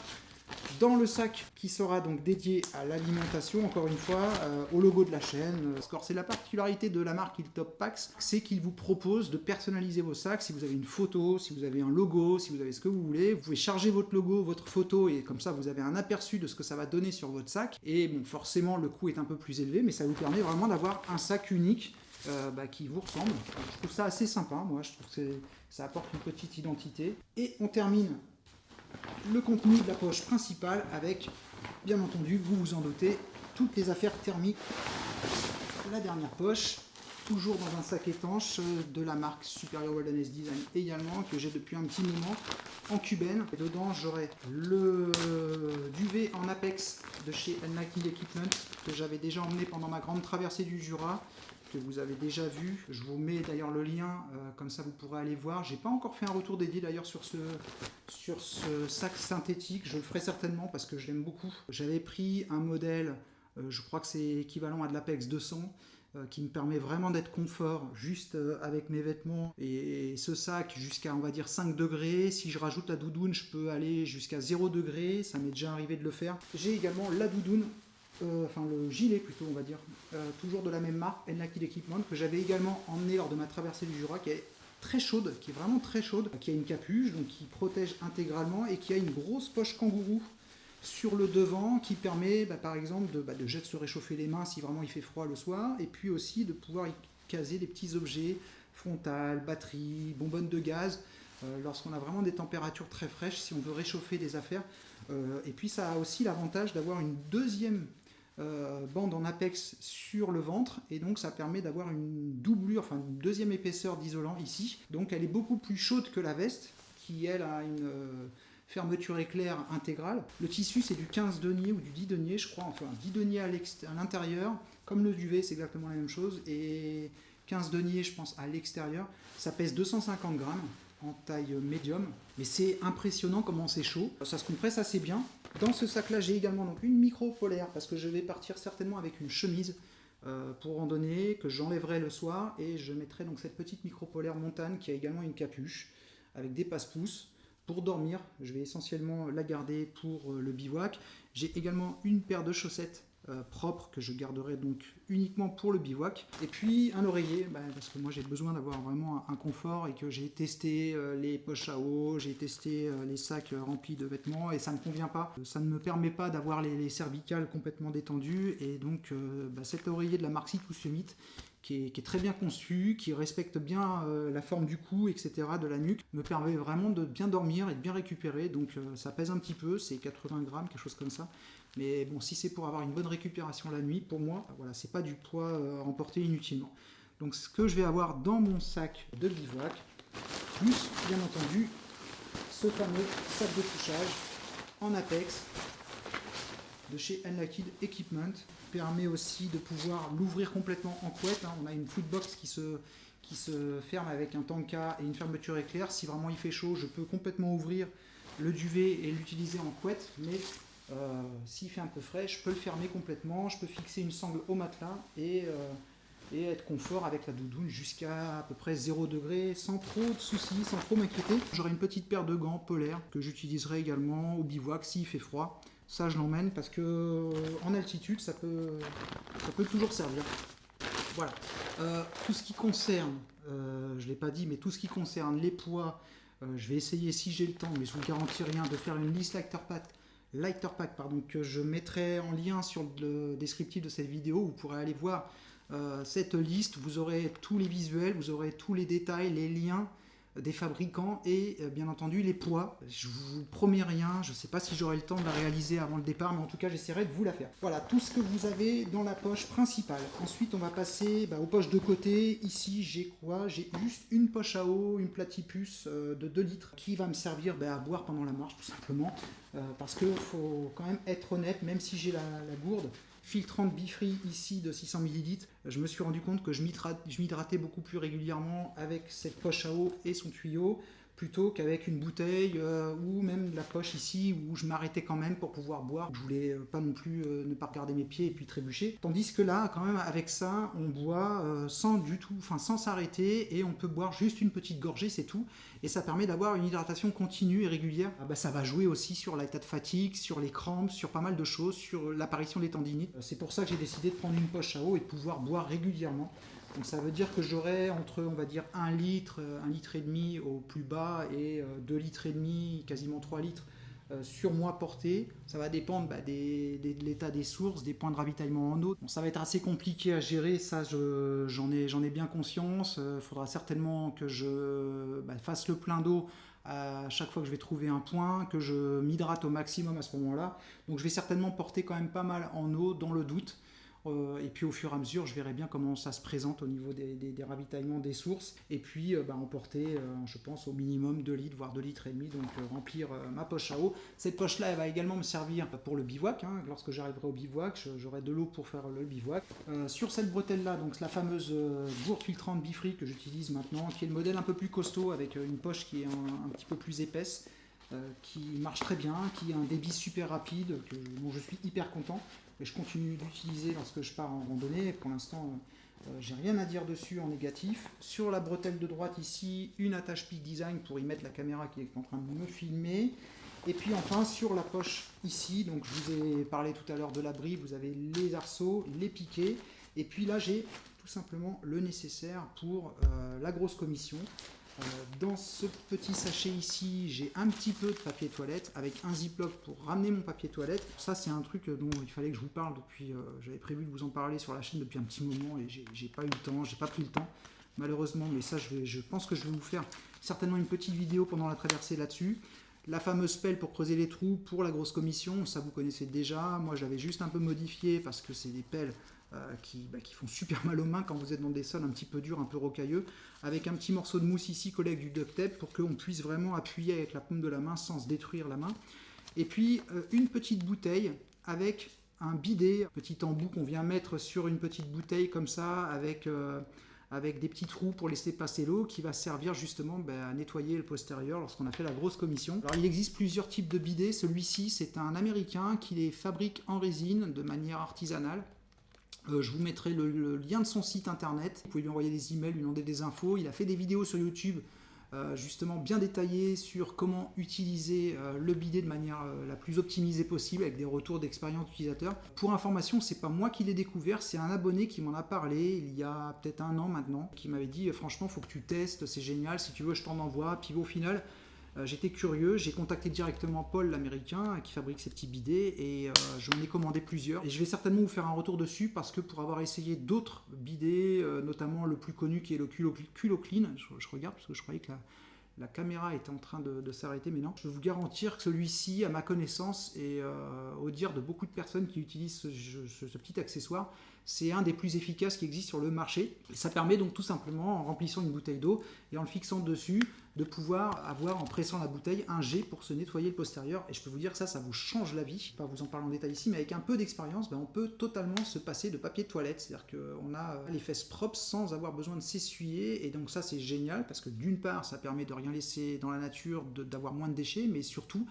Dans le sac qui sera donc dédié à l'alimentation, encore une fois, au logo de la chaîne. C'est la particularité de la marque Hilltop Packs, c'est qu'il vous propose de personnaliser vos sacs. Si vous avez une photo, si vous avez un logo, si vous avez ce que vous voulez, vous pouvez charger votre logo, votre photo, et comme ça vous avez un aperçu de ce que ça va donner sur votre sac. Et bon, forcément le coût est un peu plus élevé, mais ça vous permet vraiment d'avoir un sac unique qui vous ressemble. Je trouve ça assez sympa, moi je trouve que ça apporte une petite identité. Et on termine le contenu de la poche principale avec, bien entendu, vous vous en doutez, toutes les affaires thermiques. La dernière poche, toujours dans un sac étanche de la marque Superior Wilderness Design également, que j'ai depuis un petit moment en cubaine. Et dedans, j'aurai le duvet en Apex de chez Enlightened Equipment que j'avais déjà emmené pendant ma grande traversée du Jura, que vous avez déjà vu. Je vous mets d'ailleurs le lien, comme ça vous pourrez aller voir. J'ai pas encore fait un retour dédié d'ailleurs sur ce sac synthétique. Je le ferai certainement parce que je l'aime beaucoup. J'avais pris un modèle, je crois que c'est équivalent à de l'Apex 200, qui me permet vraiment d'être confort juste avec mes vêtements. Et ce sac jusqu'à, on va dire, 5 degrés. Si je rajoute la doudoune, je peux aller jusqu'à 0 degrés. Ça m'est déjà arrivé de le faire. J'ai également la doudoune, enfin le gilet plutôt, on va dire, toujours de la même marque, Enlightened Equipment, que j'avais également emmené lors de ma traversée du Jura, qui est très chaude, qui est vraiment très chaude, qui a une capuche, donc qui protège intégralement, et qui a une grosse poche kangourou sur le devant, qui permet par exemple de juste se réchauffer les mains si vraiment il fait froid le soir, et puis aussi de pouvoir y caser des petits objets, frontales, batteries, bonbonnes de gaz, lorsqu'on a vraiment des températures très fraîches, si on veut réchauffer des affaires. Et puis ça a aussi l'avantage d'avoir une deuxième bande en Apex sur le ventre, et donc ça permet d'avoir une doublure, enfin une deuxième épaisseur d'isolant ici. Donc elle est beaucoup plus chaude que la veste, qui elle a une fermeture éclair intégrale. Le tissu c'est du 15 deniers ou du 10 deniers je crois, enfin 10 deniers à l'intérieur, comme le duvet c'est exactement la même chose, et 15 deniers je pense à l'extérieur. Ça pèse 250 grammes en taille médium, mais c'est impressionnant comment c'est chaud, ça se compresse assez bien. Dans ce sac là j'ai également donc une micro polaire, parce que je vais partir certainement avec une chemise pour randonnée, que j'enlèverai le soir, et je mettrai donc cette petite micro polaire montagne qui a également une capuche avec des passe-pouces. Pour dormir, je vais essentiellement la garder pour le bivouac. J'ai également une paire de chaussettes propres que je garderai donc uniquement pour le bivouac. Et puis un oreiller, parce que moi j'ai besoin d'avoir vraiment un confort, et que j'ai testé les poches à eau, j'ai testé les sacs remplis de vêtements, et ça ne me convient pas. Ça ne me permet pas d'avoir les cervicales complètement détendues, et donc cet oreiller de la marque Situs Summit, qui est très bien conçu, qui respecte bien la forme du cou, etc., de la nuque, me permet vraiment de bien dormir et de bien récupérer. Donc ça pèse un petit peu, c'est 80 grammes, quelque chose comme ça. Mais bon, si c'est pour avoir une bonne récupération la nuit, pour moi, voilà, c'est pas du poids emporté inutilement. Donc ce que je vais avoir dans mon sac de bivouac, plus bien entendu ce fameux sac de couchage en Apex de chez Enlightened Equipment, permet aussi de pouvoir l'ouvrir complètement en couette. On a une footbox qui se ferme avec un tanka et une fermeture éclair. Si vraiment il fait chaud, je peux complètement ouvrir le duvet et l'utiliser en couette, mais s'il fait un peu frais, je peux le fermer complètement. Je peux fixer une sangle au matelas et être confort avec la doudoune jusqu'à peu près 0 degré, sans trop de soucis, sans trop m'inquiéter. J'aurai une petite paire de gants polaires que j'utiliserai également au bivouac s'il fait froid. Ça, je l'emmène parce que en altitude, ça peut toujours servir. Voilà. Tout ce qui concerne, je ne l'ai pas dit, mais tout ce qui concerne les poids, je vais essayer, si j'ai le temps, mais je ne vous garantis rien, de faire une liste lighter pack, que je mettrai en lien sur le descriptif de cette vidéo. Vous pourrez aller voir cette liste. Vous aurez tous les visuels, vous aurez tous les détails, les liens des fabricants et bien entendu les poids. Je vous promets rien, je ne sais pas si j'aurai le temps de la réaliser avant le départ, mais en tout cas j'essaierai de vous la faire. Voilà tout ce que vous avez dans la poche principale. Ensuite on va passer aux poches de côté. Ici j'ai quoi? J'ai juste une poche à eau, une platypus de 2 litres qui va me servir à boire pendant la marche tout simplement, parce qu'il faut quand même être honnête, même si j'ai la gourde filtrante Be-Free ici de 600 ml, je me suis rendu compte que je m'hydratais beaucoup plus régulièrement avec cette poche à eau et son tuyau. plutôt qu'avec une bouteille ou même de la poche ici où je m'arrêtais quand même pour pouvoir boire. Je voulais pas non plus ne pas regarder mes pieds et puis trébucher. Tandis que là, quand même, avec ça, on boit sans du tout, enfin sans s'arrêter et on peut boire juste une petite gorgée, c'est tout. Et ça permet d'avoir une hydratation continue et régulière. Ah bah, ça va jouer aussi sur l'état de fatigue, sur les crampes, sur pas mal de choses, sur l'apparition des tendinites. C'est pour ça que j'ai décidé de prendre une poche à eau et de pouvoir boire régulièrement. Donc ça veut dire que j'aurai entre, on va dire, 1 litre, 1 litre et demi au plus bas et 2 litres et demi, quasiment 3 litres sur moi porté. Ça va dépendre de l'état des sources, des points de ravitaillement en eau. Bon, ça va être assez compliqué à gérer, ça j'en ai bien conscience. Il faudra certainement que je fasse le plein d'eau à chaque fois que je vais trouver un point, que je m'hydrate au maximum à ce moment-là. Donc je vais certainement porter quand même pas mal en eau dans le doute. Et puis au fur et à mesure, je verrai bien comment ça se présente au niveau des ravitaillements des sources. Et puis emporter, je pense, au minimum 2 litres, voire 2 litres et demi, donc remplir ma poche à eau. Cette poche-là, elle va également me servir pour le bivouac. Lorsque j'arriverai au bivouac, j'aurai de l'eau pour faire le bivouac. Sur cette bretelle-là, donc la fameuse gourde filtrante Bifree que j'utilise maintenant, qui est le modèle un peu plus costaud, avec une poche qui est un petit peu plus épaisse. Qui marche très bien, qui a un débit super rapide, dont je suis hyper content. Et je continue d'utiliser lorsque je pars en randonnée. Pour l'instant, j'ai rien à dire dessus en négatif. Sur la bretelle de droite ici, une attache Peak Design pour y mettre la caméra qui est en train de me filmer. Et puis enfin sur la poche ici, donc je vous ai parlé tout à l'heure de l'abri, vous avez les arceaux, les piquets. Et puis là j'ai tout simplement le nécessaire pour la grosse commission. Dans ce petit sachet ici, j'ai un petit peu de papier toilette avec un ziploc pour ramener mon papier toilette. Ça, c'est un truc dont il fallait que je vous parle depuis. J'avais prévu de vous en parler sur la chaîne depuis un petit moment et j'ai pas eu le temps, j'ai pas pris le temps malheureusement. Mais ça, je pense que je vais vous faire certainement une petite vidéo pendant la traversée là-dessus. La fameuse pelle pour creuser les trous pour la grosse commission, ça vous connaissez déjà. Moi, j'avais juste un peu modifié parce que c'est des pelles qui font super mal aux mains quand vous êtes dans des sols un petit peu durs, un peu rocailleux, avec un petit morceau de mousse ici collé avec du duct tape pour qu'on puisse vraiment appuyer avec la paume de la main sans se détruire la main. Et puis une petite bouteille avec un bidet, petit embout qu'on vient mettre sur une petite bouteille comme ça avec des petits trous pour laisser passer l'eau qui va servir justement à nettoyer le postérieur lorsqu'on a fait la grosse commission. Alors il existe plusieurs types de bidets, celui-ci c'est un américain qui les fabrique en résine de manière artisanale. Je vous mettrai le lien de son site internet, vous pouvez lui envoyer des emails, lui demander des infos. Il a fait des vidéos sur YouTube justement bien détaillées sur comment utiliser le bidet de manière la plus optimisée possible avec des retours d'expérience d'utilisateur. Pour information, c'est pas moi qui l'ai découvert, c'est un abonné qui m'en a parlé il y a peut-être 1 an maintenant, qui m'avait dit franchement faut que tu testes, c'est génial, si tu veux je t'en envoie. Puis au final j'étais curieux, j'ai contacté directement Paul l'américain qui fabrique ces petits bidets et j'en ai commandé plusieurs et je vais certainement vous faire un retour dessus parce que pour avoir essayé d'autres bidets, notamment le plus connu qui est le Culoclean, je regarde parce que je croyais que la caméra était en train de s'arrêter, mais non. Je peux vous garantir que celui-ci, à ma connaissance et au dire de beaucoup de personnes qui utilisent ce petit accessoire, c'est un des plus efficaces qui existe sur le marché. Et ça permet donc tout simplement, en remplissant une bouteille d'eau et en le fixant dessus, de pouvoir avoir, en pressant la bouteille, un jet pour se nettoyer le postérieur. Et je peux vous dire que ça vous change la vie. Je ne vais pas vous en parler en détail ici, mais avec un peu d'expérience, on peut totalement se passer de papier de toilette. C'est-à-dire qu'on a les fesses propres sans avoir besoin de s'essuyer. Et donc ça, c'est génial parce que d'une part, ça permet de rien laisser dans la nature, d'avoir moins de déchets, mais surtout,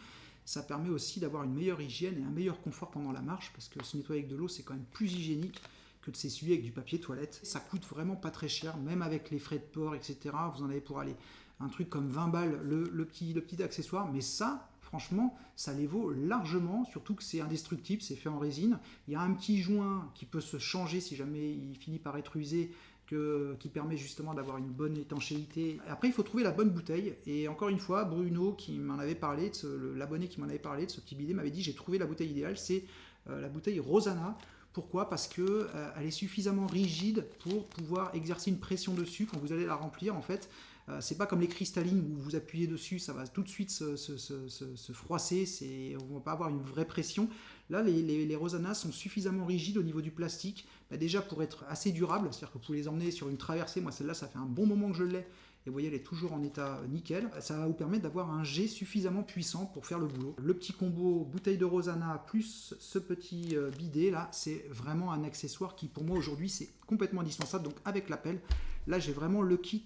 ça permet aussi d'avoir une meilleure hygiène et un meilleur confort pendant la marche parce que se nettoyer avec de l'eau, c'est quand même plus hygiénique que de s'essuyer avec du papier toilette. Ça coûte vraiment pas très cher, même avec les frais de port, etc. Vous en avez pour aller un truc comme 20 balles le petit accessoire, mais ça, franchement, ça les vaut largement, surtout que c'est indestructible, c'est fait en résine. Il y a un petit joint qui peut se changer si jamais il finit par être usé, qui permet justement d'avoir une bonne étanchéité. Après, il faut trouver la bonne bouteille. Et encore une fois, Bruno, qui m'en avait parlé, l'abonné qui m'en avait parlé de ce petit bidet, m'avait dit j'ai trouvé la bouteille idéale, c'est la bouteille Rosanna. Pourquoi ? Parce qu'elle est suffisamment rigide pour pouvoir exercer une pression dessus quand vous allez la remplir. En fait, c'est pas comme les cristallines où vous appuyez dessus, ça va tout de suite se froisser, on va pas avoir une vraie pression. Là, les Rosanna sont suffisamment rigides au niveau du plastique, déjà pour être assez durables, c'est-à-dire que vous pouvez les emmener sur une traversée. Moi, celle-là, ça fait un bon moment que je l'ai. Et vous voyez, elle est toujours en état nickel. Ça va vous permettre d'avoir un jet suffisamment puissant pour faire le boulot. Le petit combo bouteille de Rosanna plus ce petit bidet là, c'est vraiment un accessoire qui pour moi aujourd'hui c'est complètement indispensable. Donc avec la pelle, là j'ai vraiment le kit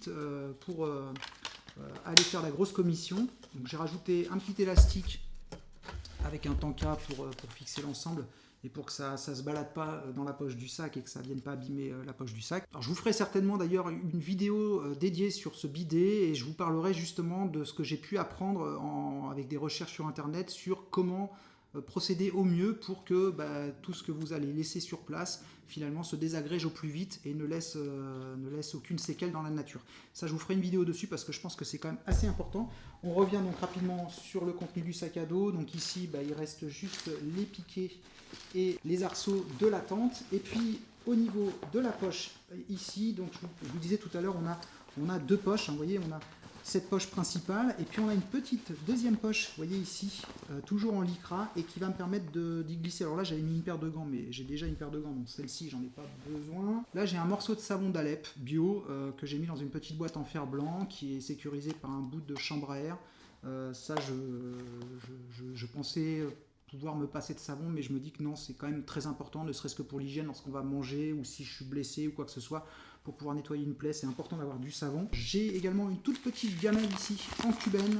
aller faire la grosse commission. Donc j'ai rajouté un petit élastique avec un tanka pour fixer l'ensemble et pour que ça ne se balade pas dans la poche du sac et que ça ne vienne pas abîmer la poche du sac. Alors je vous ferai certainement d'ailleurs une vidéo dédiée sur ce bidet et je vous parlerai justement de ce que j'ai pu apprendre avec des recherches sur internet sur comment procéder au mieux pour que tout ce que vous allez laisser sur place finalement se désagrège au plus vite et ne laisse aucune séquelle dans la nature. Ça, je vous ferai une vidéo dessus parce que je pense que c'est quand même assez important. On revient donc rapidement sur le contenu du sac à dos. Donc ici, il reste juste les piquets et les arceaux de la tente. Et puis au niveau de la poche ici, donc je vous disais tout à l'heure, on a deux poches. Vous voyez, on a cette poche principale et puis on a une petite deuxième poche, vous voyez ici, toujours en lycra et qui va me permettre d'y glisser. Alors là j'avais mis une paire de gants mais j'ai déjà une paire de gants donc celle-ci j'en ai pas besoin. Là j'ai un morceau de savon d'Alep bio que j'ai mis dans une petite boîte en fer blanc qui est sécurisé par un bout de chambre à air. Ça je pensais pouvoir me passer de savon mais je me dis que non, c'est quand même très important, ne serait-ce que pour l'hygiène lorsqu'on va manger ou si je suis blessé ou quoi que ce soit. Pour pouvoir nettoyer une plaie, c'est important d'avoir du savon. J'ai également une toute petite gamelle ici en cubène,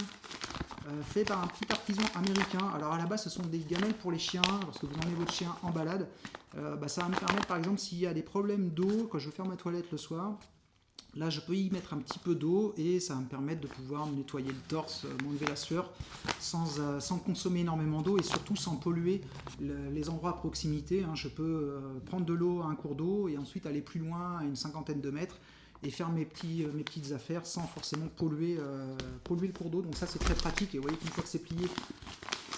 fait par un petit artisan américain. Alors à la base, ce sont des gamelles pour les chiens. Lorsque vous emmenez votre chien en balade, ça va me permettre, par exemple, s'il y a des problèmes d'eau, quand je veux faire ma toilette le soir, là, je peux y mettre un petit peu d'eau et ça va me permettre de pouvoir me nettoyer le torse, m'enlever la sueur sans consommer énormément d'eau et surtout sans polluer les endroits à proximité. Je peux prendre de l'eau à un cours d'eau et ensuite aller plus loin à une cinquantaine de mètres et faire mes petites affaires sans forcément polluer le cours d'eau. Donc ça, c'est très pratique et vous voyez qu'une fois que c'est plié,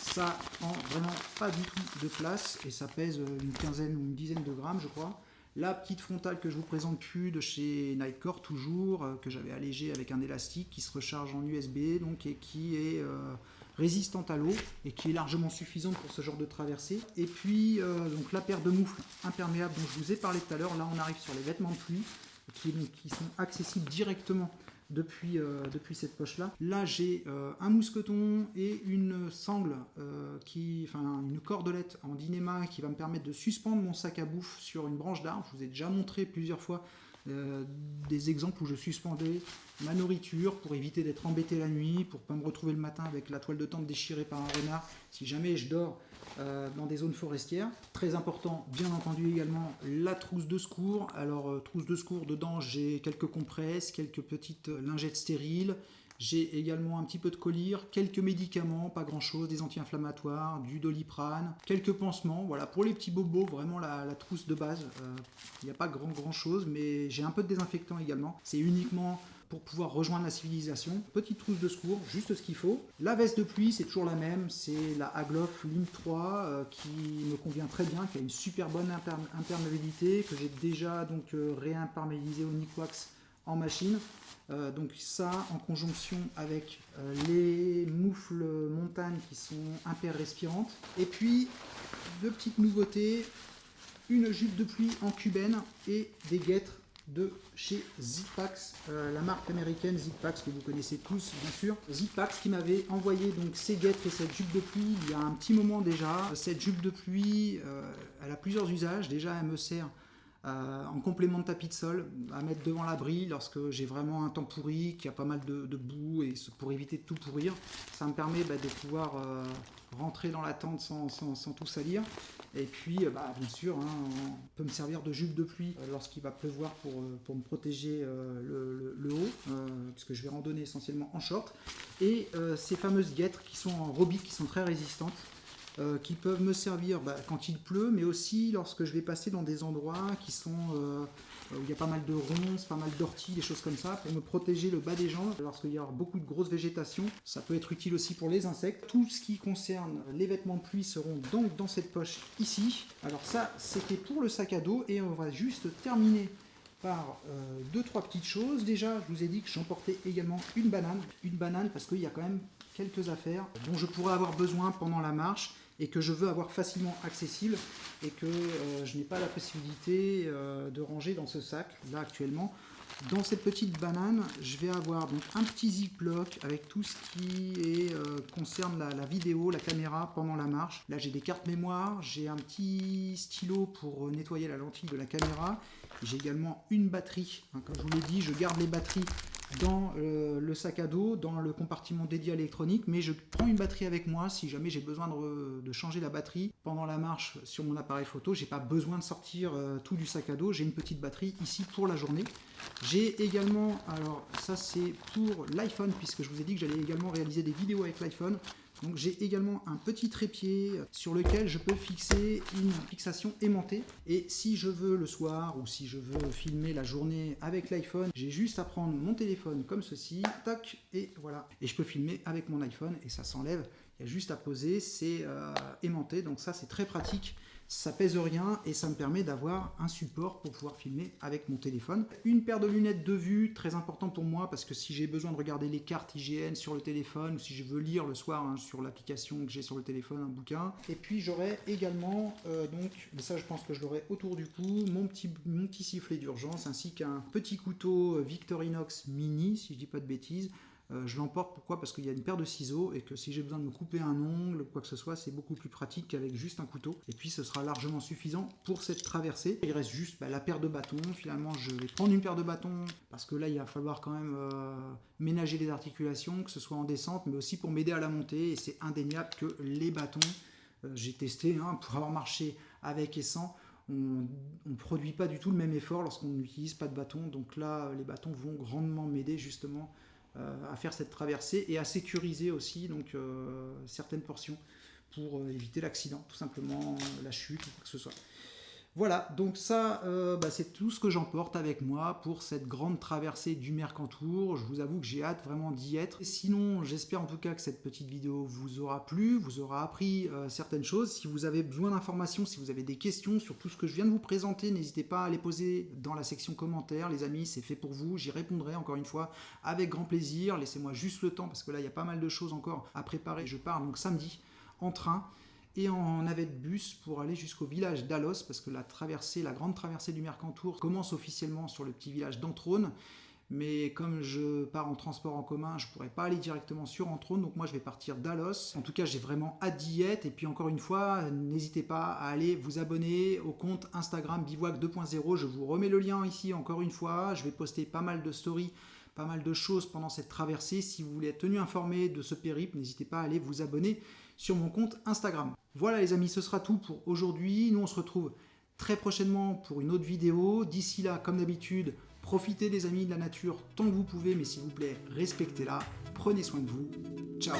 ça prend vraiment pas du tout de place et ça pèse une quinzaine ou une dizaine de grammes, je crois. La petite frontale que je vous présente plus de chez Nightcore toujours, que j'avais allégée avec un élastique qui se recharge en USB donc, et qui est résistante à l'eau et qui est largement suffisante pour ce genre de traversée. Et puis donc la paire de moufles imperméables dont je vous ai parlé tout à l'heure, là on arrive sur les vêtements de pluie qui sont accessibles directement depuis cette poche là. Là j'ai un mousqueton et une sangle, une cordelette en dynéma qui va me permettre de suspendre mon sac à bouffe sur une branche d'arbre. Je vous ai déjà montré plusieurs fois des exemples où je suspendais ma nourriture pour éviter d'être embêté la nuit, pour ne pas me retrouver le matin avec la toile de tente déchirée par un renard si jamais je dors dans des zones forestières. Très important, bien entendu également, la trousse de secours. Alors trousse de secours, dedans j'ai quelques compresses, quelques petites lingettes stériles, j'ai également un petit peu de collyre, quelques médicaments, pas grand chose, des anti-inflammatoires, du Doliprane, quelques pansements. Voilà, pour les petits bobos, vraiment la trousse de base. Il n'y a pas grand chose, mais j'ai un peu de désinfectant également. C'est uniquement pour pouvoir rejoindre la civilisation. Petite trousse de secours, juste ce qu'il faut. La veste de pluie, c'est toujours la même, c'est la Agloff Lime 3 qui me convient très bien, qui a une super bonne imperméabilité, que j'ai déjà donc réimperméabilisé au Nikwax en machine. Donc ça en conjonction avec les moufles montagne qui sont imper-respirantes. Et puis, deux petites nouveautés, une jupe de pluie en cubène et des guêtres de chez Zipax, la marque américaine Zipax que vous connaissez tous bien sûr. Zipax qui m'avait envoyé donc ces guêtres et cette jupe de pluie il y a un petit moment déjà. Cette jupe de pluie, elle a plusieurs usages. Déjà, elle me sert en complément de tapis de sol à mettre devant l'abri lorsque j'ai vraiment un temps pourri, qu'il y a pas mal de boue et pour éviter de tout pourrir. Ça me permet de pouvoir rentrer dans la tente sans tout salir. Et puis bien sûr on peut me servir de jupe de pluie lorsqu'il va pleuvoir pour me protéger le haut, puisque je vais randonner essentiellement en short. Et ces fameuses guêtres qui sont en robic, qui sont très résistantes, qui peuvent me servir quand il pleut, mais aussi lorsque je vais passer dans des endroits qui sont où il y a pas mal de ronces, pas mal d'orties, des choses comme ça, pour me protéger le bas des jambes lorsqu'il y a beaucoup de grosse végétation. Ça peut être utile aussi pour les insectes. Tout ce qui concerne les vêtements de pluie seront donc dans cette poche ici. Alors ça, c'était pour le sac à dos, et on va juste terminer par deux, trois petites choses. Déjà, je vous ai dit que j'emportais également une banane parce qu'il y a quand même quelques affaires dont je pourrais avoir besoin pendant la marche et que je veux avoir facilement accessible et que je n'ai pas la possibilité de ranger dans ce sac là actuellement. Dans cette petite banane, je vais avoir donc un petit ziploc avec tout ce qui concerne la vidéo, la caméra pendant la marche. Là j'ai des cartes mémoire, j'ai un petit stylo pour nettoyer la lentille de la caméra. J'ai également une batterie. Comme je vous l'ai dit, je garde les batteries dans le sac à dos, dans le compartiment dédié à l'électronique, mais je prends une batterie avec moi si jamais j'ai besoin de changer la batterie pendant la marche sur mon appareil photo. J'ai pas besoin de sortir tout du sac à dos, j'ai une petite batterie ici pour la journée. J'ai également, alors ça c'est pour l'iPhone, puisque je vous ai dit que j'allais également réaliser des vidéos avec l'iPhone. Donc j'ai également un petit trépied sur lequel je peux fixer une fixation aimantée. Et si je veux le soir ou si je veux filmer la journée avec l'iPhone, j'ai juste à prendre mon téléphone comme ceci, tac, et voilà. Et je peux filmer avec mon iPhone et ça s'enlève. Il y a juste à poser, c'est aimanté, donc ça c'est très pratique. Ça pèse rien et ça me permet d'avoir un support pour pouvoir filmer avec mon téléphone. Une paire de lunettes de vue, très important pour moi parce que si j'ai besoin de regarder les cartes IGN sur le téléphone ou si je veux lire le soir sur l'application que j'ai sur le téléphone un bouquin. Et puis j'aurai également, mais ça je pense que je l'aurai autour du cou, mon petit sifflet d'urgence ainsi qu'un petit couteau Victorinox mini, si je dis pas de bêtises. Je l'emporte, pourquoi? Parce qu'il y a une paire de ciseaux et que si j'ai besoin de me couper un ongle ou quoi que ce soit, c'est beaucoup plus pratique qu'avec juste un couteau. Et puis ce sera largement suffisant pour cette traversée. Il reste juste la paire de bâtons. Finalement, je vais prendre une paire de bâtons parce que là, il va falloir quand même ménager les articulations, que ce soit en descente, mais aussi pour m'aider à la montée. Et c'est indéniable que les bâtons, j'ai testé pour avoir marché avec et sans. On ne produit pas du tout le même effort lorsqu'on n'utilise pas de bâton. Donc là, les bâtons vont grandement m'aider justement à faire cette traversée et à sécuriser aussi certaines portions pour éviter l'accident, tout simplement la chute ou quoi que ce soit. Voilà, donc ça, c'est tout ce que j'emporte avec moi pour cette grande traversée du Mercantour. Je vous avoue que j'ai hâte vraiment d'y être. Et sinon, j'espère en tout cas que cette petite vidéo vous aura plu, vous aura appris certaines choses. Si vous avez besoin d'informations, si vous avez des questions sur tout ce que je viens de vous présenter, n'hésitez pas à les poser dans la section commentaires. Les amis, c'est fait pour vous. J'y répondrai encore une fois avec grand plaisir. Laissez-moi juste le temps parce que là, il y a pas mal de choses encore à préparer. Je pars donc samedi en train et en navette bus pour aller jusqu'au village d'Alos, parce que la grande traversée du Mercantour commence officiellement sur le petit village d'Entrône, mais comme je pars en transport en commun, je ne pourrai pas aller directement sur Entrône, donc moi je vais partir d'Alos. En tout cas, j'ai vraiment hâte d'y être, et puis encore une fois, n'hésitez pas à aller vous abonner au compte Instagram Bivouac 2.0, je vous remets le lien ici encore une fois, je vais poster pas mal de stories, pas mal de choses pendant cette traversée. Si vous voulez être tenu informé de ce périple, n'hésitez pas à aller vous abonner sur mon compte Instagram. Voilà les amis, ce sera tout pour aujourd'hui. Nous on se retrouve très prochainement pour une autre vidéo. D'ici là, comme d'habitude, profitez les amis de la nature tant que vous pouvez, mais s'il vous plaît, respectez-la. Prenez soin de vous. Ciao.